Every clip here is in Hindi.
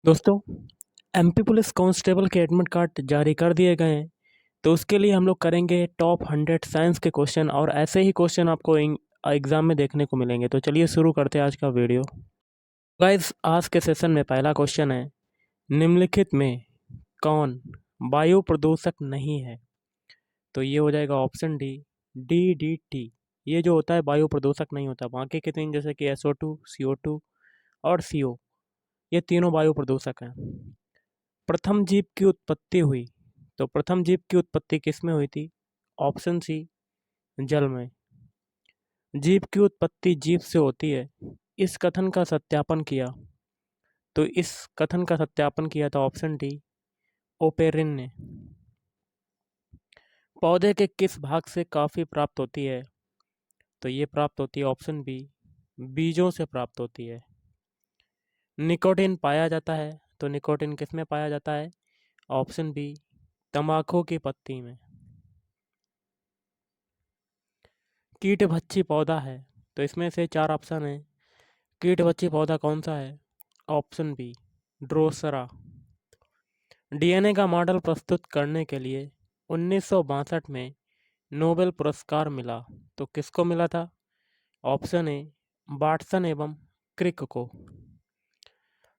दोस्तों, एमपी पुलिस कांस्टेबल के एडमिट कार्ड जारी कर दिए गए हैं। तो उसके लिए हम लोग करेंगे टॉप 100 साइंस के क्वेश्चन और ऐसे ही क्वेश्चन आपको एग्जाम में देखने को मिलेंगे। तो चलिए शुरू करते हैं आज का वीडियो। गाइस, आज के सेशन में पहला क्वेश्चन है, निम्नलिखित में कौन वायु प्रदूषक नहीं है? तो ये हो जाएगा ऑप्शन डी, DDT। ये जो होता है वायु प्रदूषक नहीं होता। बाकी के तीन जैसे कि SO2, CO2 और CO, ये तीनों वायु प्रदूषक हैं। प्रथम जीव की उत्पत्ति हुई, तो प्रथम जीव की उत्पत्ति किस में हुई थी? ऑप्शन सी, जल में। जीव की उत्पत्ति जीव से होती है, इस कथन का सत्यापन किया, तो इस कथन का सत्यापन किया था ऑप्शन डी, ओपेरिन ने। पौधे के किस भाग से काफी प्राप्त होती है? तो ये प्राप्त होती है ऑप्शन बी, बीजों से प्राप्त होती है। निकोटिन पाया जाता है, तो निकोटिन किस में पाया जाता है? ऑप्शन बी, तंबाकू की पत्ती में। कीटभक्षी पौधा है, तो इसमें से चार ऑप्शन है। कीटभक्षी पौधा कौन सा है? Option B, drosera. डीएनए का मॉडल प्रस्तुत करने के लिए 1962 में नोबेल पुरस्कार मिला, तो किसको मिला था? ऑप्शन ए, वाटसन एवं क्रिक को।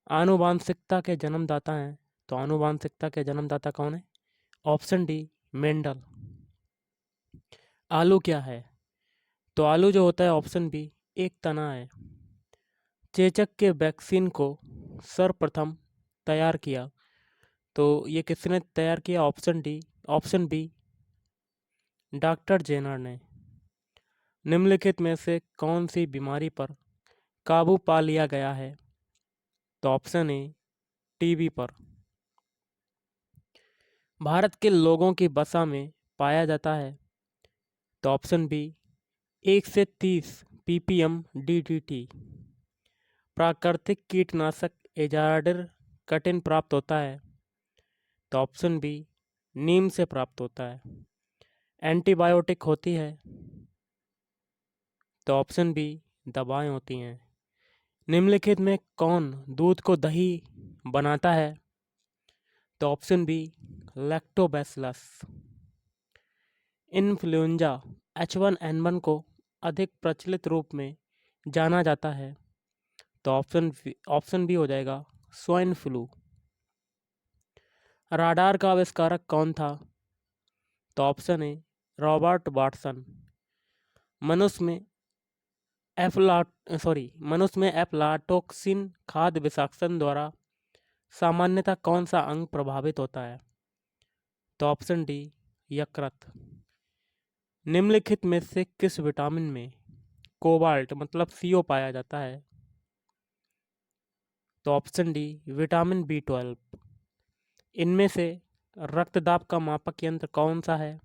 आनुवांशिकता के जन्मदाता हैं, तो आनुवांशिकता के जन्मदाता कौन है? Option D, Mendel. आलू क्या है? तो आलू जो होता है ऑप्शन बी, एक तना है। चेचक के वैक्सीन को सर्वप्रथम तैयार किया, तो ये किसने तैयार किया? ऑप्शन बी, डॉक्टर जेनर ने। निम्नलिखित में से कौन सी बीमारी पर काबू पा लिया गया है? तो ऑप्शन ए, टीबी पर। भारत के लोगों की वसा में पाया जाता है, तो ऑप्शन बी, 1 से 30 ppm DDT। प्राकृतिक कीटनाशक एजाडिर कटिन प्राप्त होता है, तो ऑप्शन बी, नीम से प्राप्त होता है। एंटीबायोटिक होती है, तो ऑप्शन बी, दवाएं होती हैं। निम्नलिखित में कौन दूध को दही बनाता है? तो option B, lactobacillus. Influenza H1N1 को अधिक प्रचलित रूप में जाना जाता है, तो ऑप्शन बी हो जाएगा, स्वाइन फ्लू। राडार का आविष्कारक कौन था? तो ऑप्शन ए, रॉबर्ट वाटसन। मनुष्य में मनुष्य में एफ्लाटोक्सिन खाद्य विषाक्तन द्वारा सामान्यतः कौन सा अंग प्रभावित होता है? तो ऑप्शन डी, यकृत। निम्नलिखित में से किस विटामिन में कोबाल्ट मतलब CO पाया जाता है? तो ऑप्शन डी, विटामिन B12। इनमें से रक्तदाब का मापक यंत्र कौन सा है?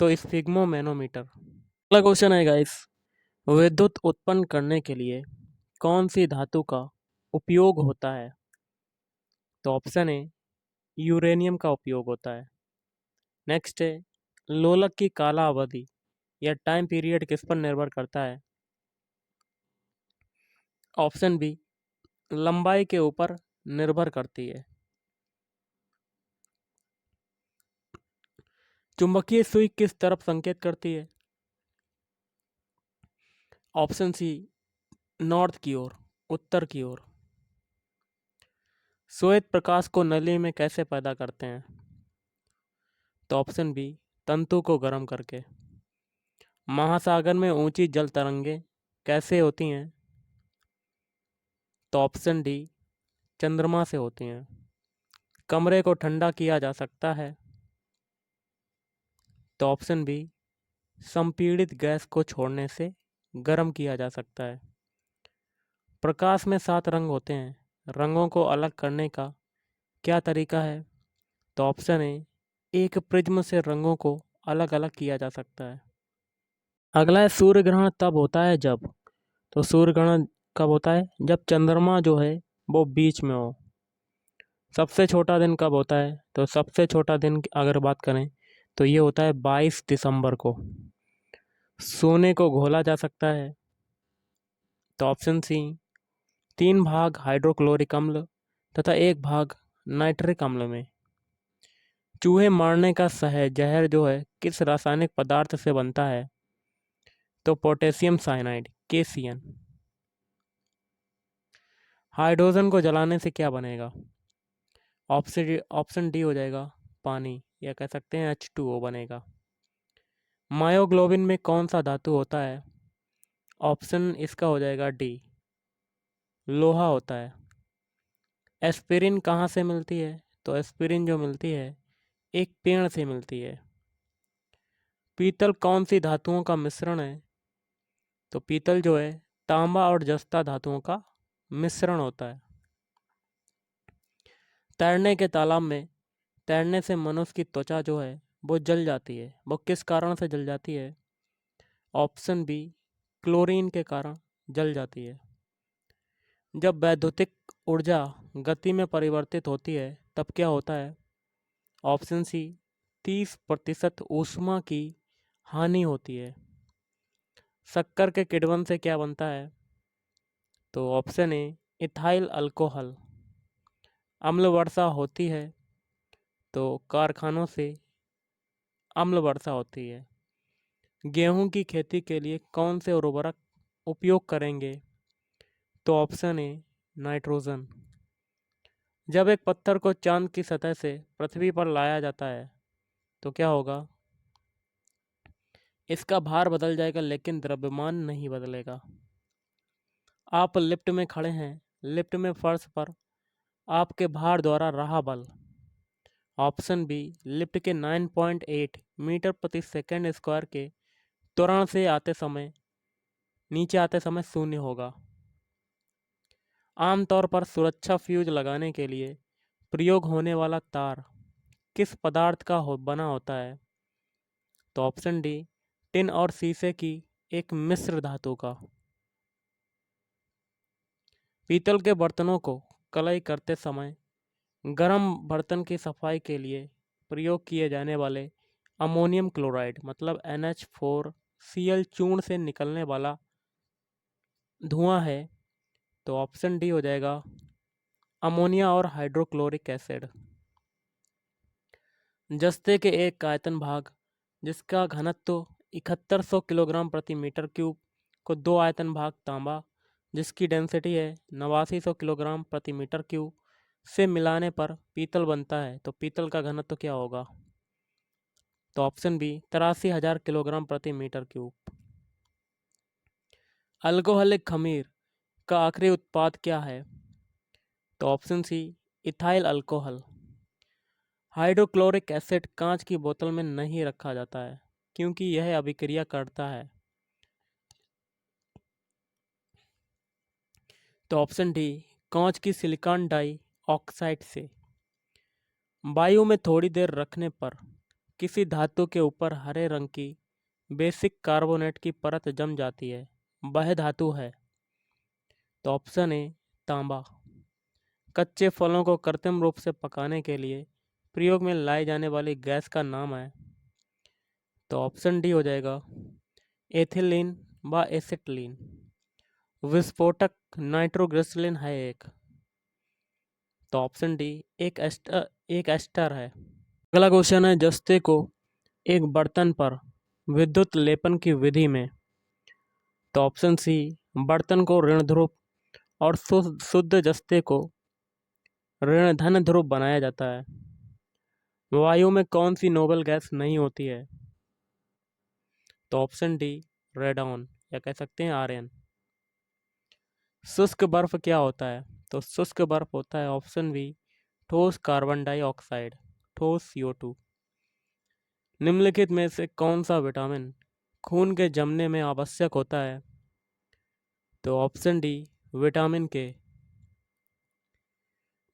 तो स्फिग्मोमेनोमीटर। अगला क्वेश्चन है गाइस, विद्युत उत्पन्न करने के लिए कौन सी धातु का उपयोग होता है? तो ऑप्शन ए, यूरेनियम का उपयोग होता है। नेक्स्ट है, लोलक की काला अवधि या टाइम पीरियड किस पर निर्भर करता है? ऑप्शन बी, लंबाई के ऊपर निर्भर करती है। चुंबकीय सुई किस तरफ संकेत करती है? ऑप्शन सी, नॉर्थ की ओर, उत्तर की ओर। श्वेत प्रकाश को नली में कैसे पैदा करते हैं? तो ऑप्शन बी, तंतु को गर्म करके। महासागर में ऊंची जल तरंगें कैसे होती हैं? तो ऑप्शन डी, चंद्रमा से होती हैं। कमरे को ठंडा किया जा सकता है, तो ऑप्शन बी, संपीड़ित गैस को छोड़ने से गर्म किया जा सकता है। प्रकाश में 7 रंग होते हैं, रंगों को अलग करने का क्या तरीका है? तो ऑप्शन ए, एक प्रिज्म से रंगों को अलग अलग किया जा सकता है। अगला है, सूर्य ग्रहण तब होता है जब। तो सूर्य ग्रहण कब होता है? जब चंद्रमा जो है वो बीच में हो। सबसे छोटा दिन कब होता है? तो सबसे छोटा दिन की अगर बात करें तो ये होता है 22 दिसंबर को। सोने को घोला जा सकता है, तो ऑप्शन सी, 3 भाग हाइड्रोक्लोरिक अम्ल तथा 1 भाग नाइट्रिक अम्ल में। चूहे मारने का जहर जो है किस रासायनिक पदार्थ से बनता है? तो पोटेशियम साइनाइड, KCN। हाइड्रोजन को जलाने से क्या बनेगा? ऑप्शन डी हो जाएगा पानी, या कह सकते हैं H2O बनेगा। मायोग्लोबिन में कौन सा धातु होता है? ऑप्शन इसका हो जाएगा डी, लोहा होता है। एस्पिरिन कहाँ से मिलती है? तो एस्पिरिन जो मिलती है एक पेड़ से मिलती है। पीतल कौन सी धातुओं का मिश्रण है? तो पीतल जो है तांबा और जस्ता धातुओं का मिश्रण होता है। तैरने के तालाब में तैरने से मनुष्य की त्वचा जो है वो जल जाती है। वो किस कारण से जल जाती है? ऑप्शन बी, क्लोरीन के कारण जल जाती है। जब वैद्युतिक ऊर्जा गति में परिवर्तित होती है तब क्या होता है? ऑप्शन सी, 30% ऊष्मा की हानि होती है। शक्कर के किण्वन से क्या बनता है? तो ऑप्शन ए, इथाइल अल्कोहल। अम्ल वर्षा होती है तो कारखानों से अम्ल वर्षा होती है। गेहूं की खेती के लिए कौन से उर्वरक उपयोग करेंगे? तो ऑप्शन ए, नाइट्रोजन। जब एक पत्थर को चांद की सतह से पृथ्वी पर लाया जाता है तो क्या होगा? इसका भार बदल जाएगा लेकिन द्रव्यमान नहीं बदलेगा। आप लिफ्ट में खड़े हैं, लिफ्ट में फर्श पर आपके भार द्वारा रहा बल। ऑप्शन बी, लिफ्ट के 9.8 मीटर प्रति सेकंड स्क्वायर के त्वरण से नीचे आते समय शून्य होगा। आमतौर पर सुरक्षा फ्यूज लगाने के लिए प्रयोग होने वाला तार किस पदार्थ का बना होता है? तो ऑप्शन डी, टिन और शीशे की एक मिश्र धातु का। पीतल के बर्तनों को कलई करते समय गर्म बर्तन की सफाई के लिए प्रयोग किए जाने वाले अमोनियम क्लोराइड मतलब NH4Cl चूर्ण से निकलने वाला धुआं है। तो ऑप्शन डी हो जाएगा अमोनिया और हाइड्रोक्लोरिक एसिड। जस्ते के एक आयतन भाग जिसका घनत्व 7100 किलोग्राम प्रति मीटर क्यूब को 2 आयतन भाग तांबा जिसकी डेंसिटी है 8900 किलोग्राम प्रति मीटर क्यूब से मिलाने पर पीतल बनता है। तो पीतल का घनत्व क्या होगा? तो ऑप्शन बी, 83,000 किलोग्राम प्रति मीटर क्यूब। अल्कोहलिक खमीर का आखिरी उत्पाद क्या है? तो ऑप्शन सी, इथाइल अल्कोहल। हाइड्रोक्लोरिक एसिड कांच की बोतल में नहीं रखा जाता है क्योंकि यह अभिक्रिया करता है। तो ऑप्शन डी, कांच की सिलिकॉन डाई ऑक्साइड से। वायु में थोड़ी देर रखने पर किसी धातु के ऊपर हरे रंग की बेसिक कार्बोनेट की परत जम जाती है, वह धातु है। तो ऑप्शन ए, तांबा। कच्चे फलों को कृत्रिम रूप से पकाने के लिए प्रयोग में लाई जाने वाली गैस का नाम है। तो ऑप्शन डी हो जाएगा एथिलीन व एसिटिलीन। विस्फोटक नाइट्रोग्लिसरीन है एक। तो ऑप्शन डी एक एस्टर है। अगला क्वेश्चन है, जस्ते को एक बर्तन पर विद्युत लेपन की विधि में। तो ऑप्शन सी, बर्तन को ऋण ध्रुव और शुद्ध जस्ते को ऋण धन ध्रुव बनाया जाता है। वायु में कौन सी नोबल गैस नहीं होती है? तो ऑप्शन डी, रेडॉन, या कह सकते हैं आर्यन। शुष्क बर्फ क्या होता है? तो शुष्क बर्फ होता है ऑप्शन बी, ठोस कार्बन डाइऑक्साइड, ठोस CO2। निम्नलिखित में से कौन सा विटामिन खून के जमने में आवश्यक होता है? तो ऑप्शन डी, विटामिन के।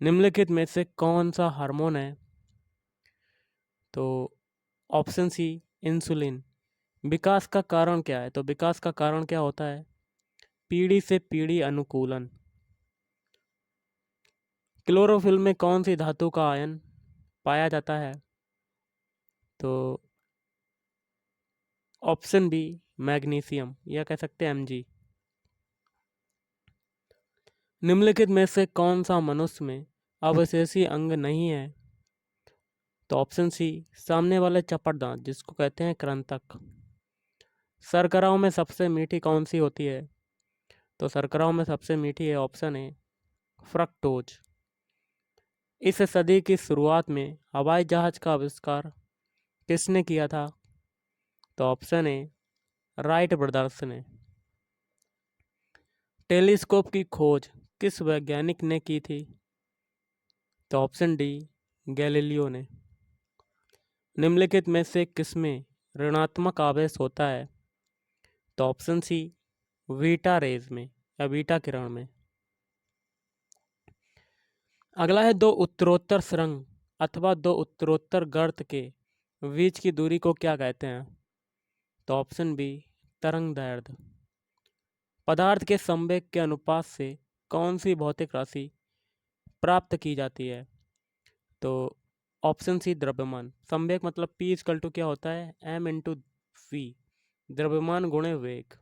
निम्नलिखित में से कौन सा हार्मोन है? तो ऑप्शन सी, इंसुलिन। विकास का कारण क्या है? तो विकास का कारण क्या होता है? पीढ़ी से पीढ़ी अनुकूलन। क्लोरोफिल में कौन सी धातु का आयन पाया जाता है? तो ऑप्शन बी, मैग्नीशियम, या कह सकते हैं Mg। निम्नलिखित में से कौन सा मनुष्य में अवशेषी अंग नहीं है। तो ऑप्शन सी, सामने वाले चपट दांत जिसको कहते हैं कृंतक। शर्कराओं में सबसे मीठी कौन सी होती है? तो शर्कराओं में सबसे मीठी है ऑप्शन ए फ्रक्टोज। इस सदी की शुरुआत में हवाई जहाज का आविष्कार किसने किया था? तो ऑप्शन ए राइट ब्रदर्स ने। टेलीस्कोप की खोज किस वैज्ञानिक ने की थी? तो ऑप्शन डी गैलीलियो ने। निम्नलिखित में से किसमें ऋणात्मक आवेश होता है? तो ऑप्शन सी वीटा रेज में या वीटा किरण में। अगला है दो उत्तरोत्तर सुरंग अथवा दो उत्तरोत्तर गर्त के बीच की दूरी को क्या कहते हैं? तो ऑप्शन बी तरंग दैर्ध्य। पदार्थ के संवेग के अनुपात से कौन सी भौतिक राशि प्राप्त की जाती है? तो ऑप्शन सी द्रव्यमान। संवेग मतलब P इक्वल टू क्या होता है? m इंटू वी, द्रव्यमान गुणे वेग।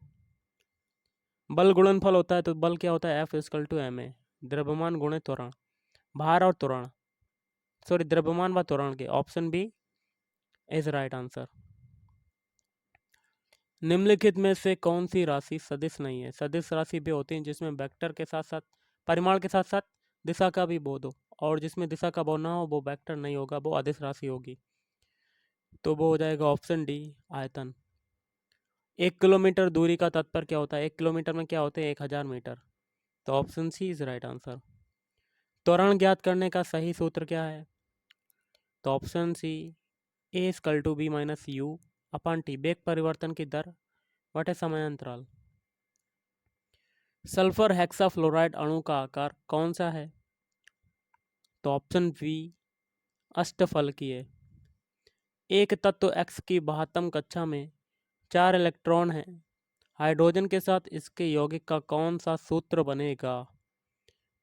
बल गुणनफल होता है तो बल क्या होता है? F इक्वल टू ma, द्रव्यमान गुणे त्वरण। भार और त्वरण, सॉरी द्रव्यमान व त्वरण के। Option B is right answer. निम्नलिखित में से कौन सी राशि सदिश नहीं है? सदिश राशि भी होती है जिसमें वेक्टर के साथ साथ परिमाण के साथ साथ दिशा का भी बोध हो, और जिसमें दिशा का बोध ना हो वो वेक्टर नहीं होगा, वो अदिश राशि होगी। तो वो हो जाएगा ऑप्शन डी आयतन। 1 किलोमीटर दूरी का तात्पर्य क्या होता है? 1 किलोमीटर में क्या होते हैं? 1000 मीटर। तो option C is right answer. त्वरण ज्ञात करने का सही सूत्र क्या है? तो option C a equal to b minus u upon t, वेग परिवर्तन की दर बटे समयांतराल। सल्फर हेक्साफ्लोराइड अणु का आकार कौन सा है? तो ऑप्शन बी अष्टफलकीय। एक तत्व X की 72 कक्षा में 4 इलेक्ट्रॉन हैं। हाइड्रोजन के साथ इसके यौगिक का कौन सा सूत्र बनेगा?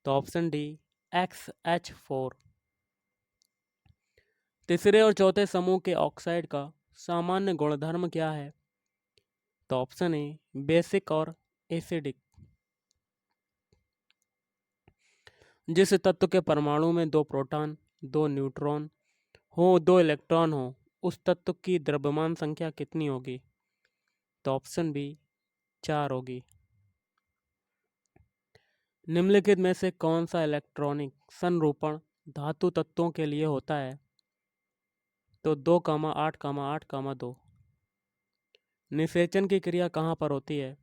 तो ऑप्शन डी XH4। तीसरे और चौथे समूह के ऑक्साइड का सामान्य गुणधर्म क्या है? तो ऑप्शन ए बेसिक और एसिडिक। जिस तत्व के परमाणु में 2 प्रोटॉन 2 न्यूट्रॉन हो 2 इलेक्ट्रॉन हो उस तत्व की द्रव्यमान संख्या कितनी होगी? तो ऑप्शन बी 4 होगी। निम्नलिखित में से कौन सा इलेक्ट्रॉनिक संरूपण धातु तत्वों के लिए होता है? तो 2,8,8,2। निषेचन की क्रिया कहाँ पर होती है?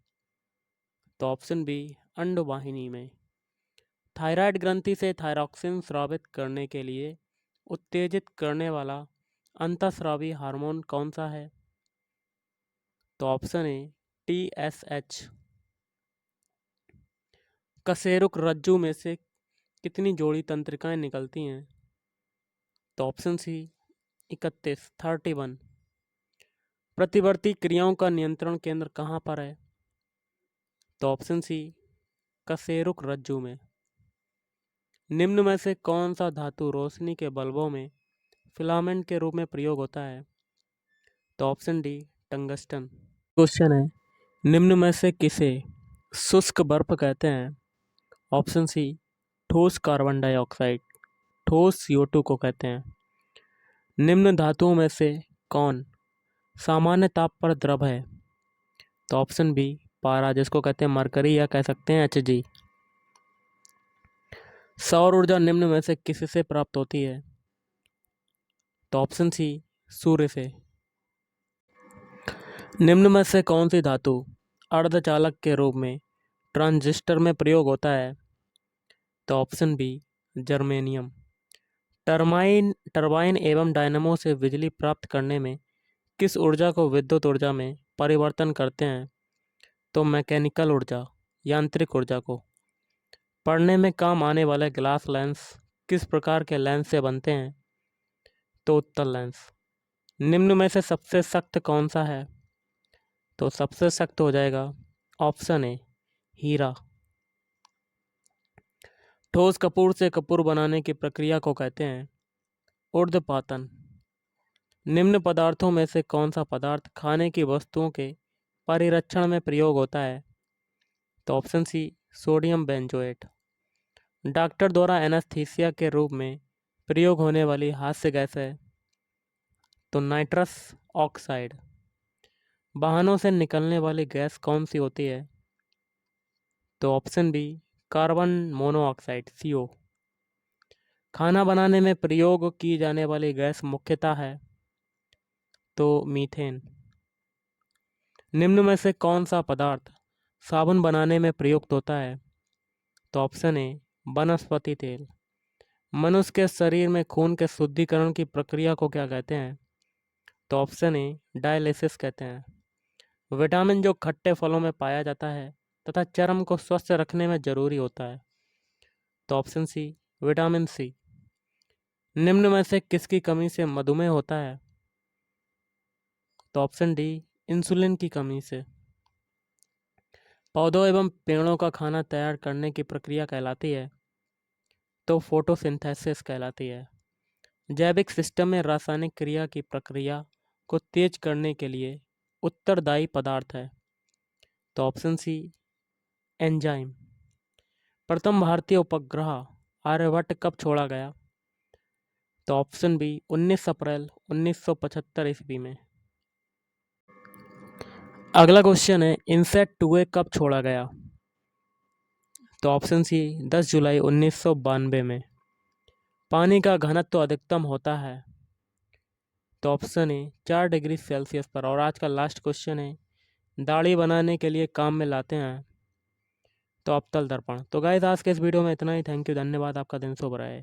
तो ऑप्शन बी अंडवाहिनी में। थायराइड ग्रंथि से थायरॉक्सिन स्रावित करने के लिए उत्तेजित करने वाला अंतःस्रावी हार्मोन कौन सा है? तो ऑप्शन ए TSH। कशेरुक रज्जु में से कितनी जोड़ी तंत्रिकाएं निकलती हैं? तो ऑप्शन सी 31 प्रतिवर्ती क्रियाओं का नियंत्रण केंद्र कहाँ पर है? तो ऑप्शन सी कशेरुक रज्जु में। निम्न में से कौन सा धातु रोशनी के बल्बों में फिलामेंट के रूप में प्रयोग होता है? तो ऑप्शन डी टंगस्टन। क्वेश्चन है, निम्न में से किसे शुष्क बर्फ कहते हैं? ऑप्शन सी ठोस कार्बन डाइऑक्साइड, ठोस CO2 को कहते हैं। निम्न धातुओं में से कौन सामान्य ताप पर द्रव है? तो ऑप्शन बी पारा, जिसको कहते हैं मरकरी या कह सकते हैं Hg। सौर ऊर्जा निम्न में से किससे प्राप्त होती है? तो ऑप्शन सी सूर्य से। निम्न में से कौन सी धातु अर्धचालक के रूप में ट्रांजिस्टर में प्रयोग होता है? तो ऑप्शन बी जर्मेनियम। टरबाइन एवं डायनमो से बिजली प्राप्त करने में किस ऊर्जा को विद्युत ऊर्जा में परिवर्तन करते हैं? तो मैकेनिकल ऊर्जा, यांत्रिक ऊर्जा को। पढ़ने में काम आने वाले ग्लास लेंस किस प्रकार के लेंस से बनते हैं? तो उत्तल लेंस। निम्न में से सबसे सख्त कौन सा है? तो सबसे सख्त हो जाएगा ऑप्शन ए हीरा। ठोस कपूर से कपूर बनाने की प्रक्रिया को कहते हैं ऊर्ध्वपातन। निम्न पदार्थों में से कौन सा पदार्थ खाने की वस्तुओं के परिरक्षण में प्रयोग होता है? तो option C sodium benzoate. Doctor द्वारा एनेस्थीसिया के रूप में प्रयोग होने वाली हास्य गैस है? तो नाइट्रस ऑक्साइड। वाहनों से निकलने वाली गैस कौन सी होती है? तो option B, carbon monoxide CO। खाना बनाने में प्रयोग की जाने वाली गैस मुख्यतः है? तो मीथेन। निम्न में से कौन सा पदार्थ साबुन बनाने में प्रयुक्त होता है? तो ऑप्शन ए, वनस्पति तेल। मनुष्य के शरीर में खून के शुद्धिकरण की प्रक्रिया को क्या कहते हैं? तो ऑप्शन ए, डायलिसिस कहते हैं। विटामिन जो खट्टे फलों में पाया जाता है तथा चर्म को स्वस्थ रखने में जरूरी होता है? तो ऑप्शन सी, विटामिन सी। निम्न में से किसकी कमी से मधुमेह होता है? तो ऑप्शन डी, इंसुलिन की कमी से। पौधों एवं पेड़ों का खाना तैयार करने की प्रक्रिया कहलाती है? तो फोटोसिंथेसिस कहलाती है। जैविक सिस्टम में रासायनिक क्रिया की प्रक्रिया को तेज करने के लिए उत्तरदायी पदार्थ है? तो ऑप्शन सी, एंजाइम। प्रथम भारतीय उपग्रह आर्यभट्ट कब छोड़ा गया? तो ऑप्शन बी, 19 अप्रैल 1975 ईस्वी में। अगला क्वेश्चन है, इनसेट 2A कब छोड़ा गया? तो ऑप्शन सी, 10 जुलाई 1992 में। पानी का घनत्व अधिकतम होता है? तो ऑप्शन ए, 4 डिग्री सेल्सियस पर। और आज का लास्ट क्वेश्चन है, दाढ़ी बनाने के लिए काम में लाते हैं? तो अवतल दर्पण। तो गाइस आज के इस वीडियो में इतना ही। थैंक यू, धन्यवाद, आपका दिन शुभ रहे।